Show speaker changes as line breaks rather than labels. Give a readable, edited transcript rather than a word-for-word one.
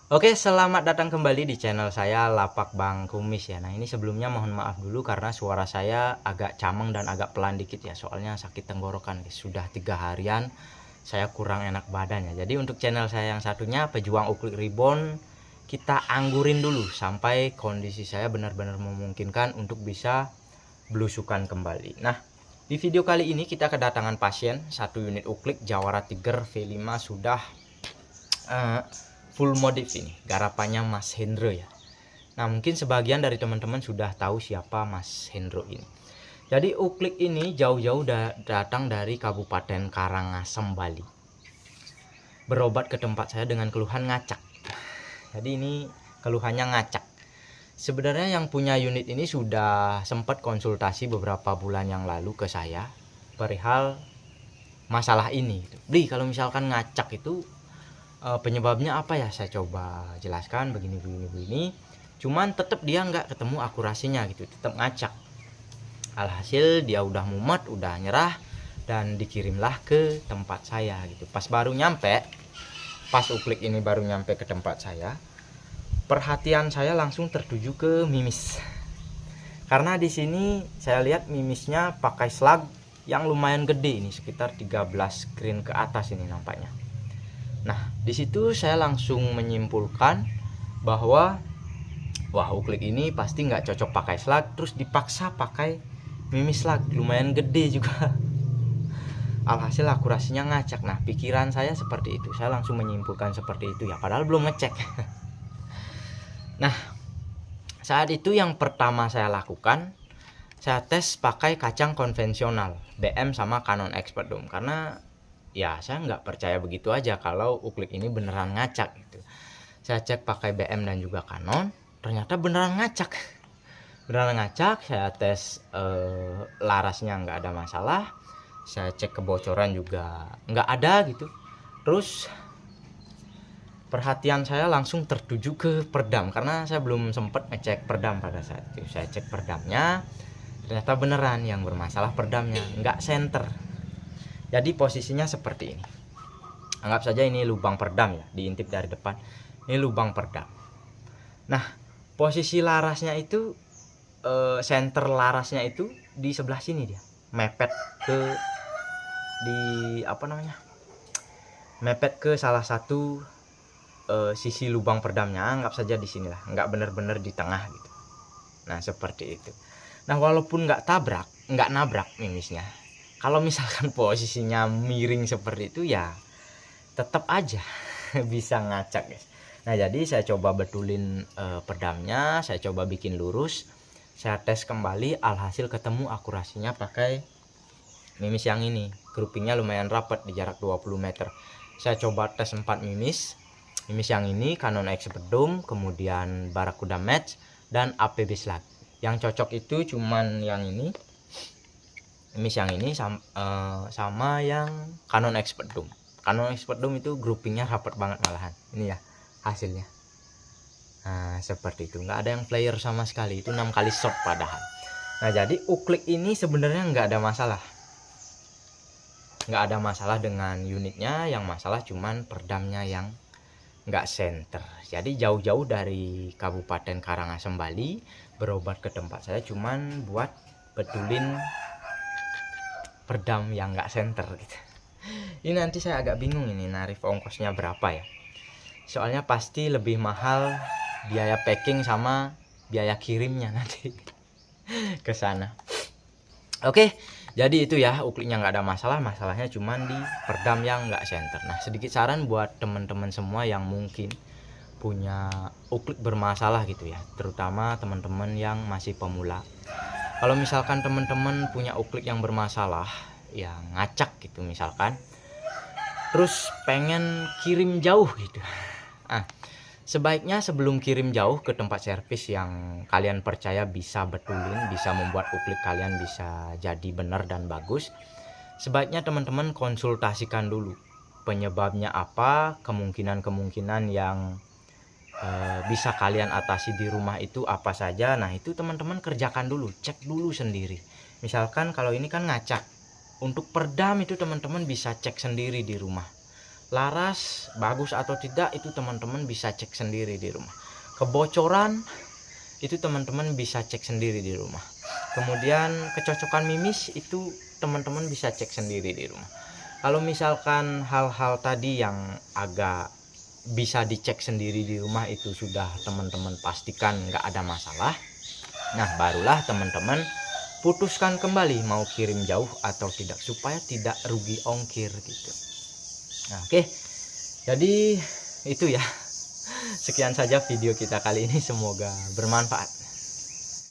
Oke, selamat datang kembali di channel saya Lapak Bang Kumis ya. Nah, ini sebelumnya mohon maaf dulu karena suara saya agak cameng dan agak pelan dikit ya. Soalnya sakit tenggorokan guys. Sudah 3 harian saya kurang enak badan ya. Jadi untuk channel saya yang satunya Pejuang Uklik Reborn, kita anggurin dulu sampai kondisi saya benar-benar memungkinkan untuk bisa belusukan kembali. Nah, di video kali ini kita kedatangan pasien 1 unit Uklik Jawara Tiger V5 sudah full modif ini, garapannya Mas Hendro ya. Nah, mungkin sebagian dari teman-teman sudah tahu siapa Mas Hendro ini. Jadi Uklik ini jauh-jauh datang dari Kabupaten Karangasem, Bali. Berobat ke tempat saya dengan keluhan ngacak. Jadi ini keluhannya ngacak. Sebenarnya yang punya unit ini sudah sempat konsultasi beberapa bulan yang lalu ke saya perihal masalah ini. Bli, kalau misalkan ngacak itu penyebabnya apa ya, saya coba jelaskan begini. Cuman tetap dia nggak ketemu akurasinya gitu, tetap ngacak. Alhasil dia udah mumet, udah nyerah, dan dikirimlah ke tempat saya gitu. Pas Uklik ini baru nyampe ke tempat saya, perhatian saya langsung tertuju ke mimis. Karena di sini saya lihat mimisnya pakai slag yang lumayan gede ini, sekitar 13 green ke atas ini nampaknya. Nah, di situ saya langsung menyimpulkan bahwa wah, Uklik ini pasti nggak cocok pakai slag, terus dipaksa pakai mimis slag lumayan gede juga. Alhasil akurasinya ngacak. Nah, pikiran saya seperti itu. Saya langsung menyimpulkan seperti itu ya, padahal belum ngecek. Nah, saat itu yang pertama saya lakukan, saya tes pakai kacang konvensional BM sama Canon Expert Dome, karena ya saya nggak percaya begitu aja kalau Uklik ini beneran ngacak gitu. Saya cek pakai BM dan juga Canon, ternyata beneran ngacak. Saya tes larasnya nggak ada masalah, saya cek kebocoran juga nggak ada gitu. Terus perhatian saya langsung tertuju ke perdam, karena saya belum sempat ngecek perdam pada saat itu. Saya cek perdamnya, ternyata beneran yang bermasalah perdamnya, nggak senter. Jadi posisinya seperti ini. Anggap saja ini lubang perdam ya, diintip dari depan. Ini lubang perdam. Nah, posisi larasnya itu senter larasnya itu di sebelah sini dia. Mepet ke Mepet ke salah satu sisi lubang perdamnya. Anggap saja di sinilah, nggak benar-benar di tengah gitu. Nah, seperti itu. Nah, walaupun nggak nabrak mimisnya, kalau misalkan posisinya miring seperti itu ya tetap aja bisa ngacak guys. Nah, jadi saya coba betulin perdamnya, saya coba bikin lurus, saya tes kembali, alhasil ketemu akurasinya pakai mimis yang ini. Groupingnya lumayan rapat di jarak 20 meter. Saya coba tes 4 mimis yang ini Canon Expert Dome, kemudian Barracuda Match, dan APB Slag. Yang cocok itu cuman yang ini, mimis yang ini sama yang Canon Expert Dome. Canon Expert Dome itu groupingnya rapat banget malahan. Ini ya hasilnya. Nah, seperti itu. Nggak ada yang flare sama sekali. Itu 6 kali shot padahal. Nah, jadi Uklik ini sebenarnya nggak ada masalah. Nggak ada masalah dengan unitnya. Yang masalah cuman perdamnya yang nggak center. Jadi jauh-jauh dari Kabupaten Karangasem, Bali, berobat ke tempat saya cuman buat betulin perdam yang nggak center gitu. Ini nanti saya agak bingung ini narif ongkosnya berapa ya, soalnya pasti lebih mahal biaya packing sama biaya kirimnya nanti ke sana. Oke, jadi itu ya, Ukliknya nggak ada masalah, masalahnya cuman di perdam yang nggak center. Nah, sedikit saran buat teman-teman semua yang mungkin punya Uklik bermasalah gitu ya, terutama teman-teman yang masih pemula. Kalau misalkan teman-teman punya Uklik yang bermasalah, yang ngacak gitu misalkan, terus pengen kirim jauh gitu, sebaiknya sebelum kirim jauh ke tempat servis yang kalian percaya bisa betulin, bisa membuat Uklik kalian bisa jadi benar dan bagus, sebaiknya teman-teman konsultasikan dulu penyebabnya apa, kemungkinan yang bisa kalian atasi di rumah itu apa saja. Nah, itu teman-teman kerjakan dulu, cek dulu sendiri. Misalkan kalau ini kan ngacak, untuk perdam itu teman-teman bisa cek sendiri di rumah. laras bagus atau tidak itu teman-teman bisa cek sendiri di rumah. Kebocoran itu teman-teman bisa cek sendiri di rumah. Kemudian kecocokan mimis itu teman-teman bisa cek sendiri di rumah. Kalau misalkan hal-hal tadi yang agak bisa dicek sendiri di rumah itu sudah teman-teman pastikan nggak ada masalah, nah barulah teman-teman putuskan kembali mau kirim jauh atau tidak, supaya tidak rugi ongkir gitu. Nah, oke. Jadi itu ya. Sekian saja video kita kali ini, semoga bermanfaat.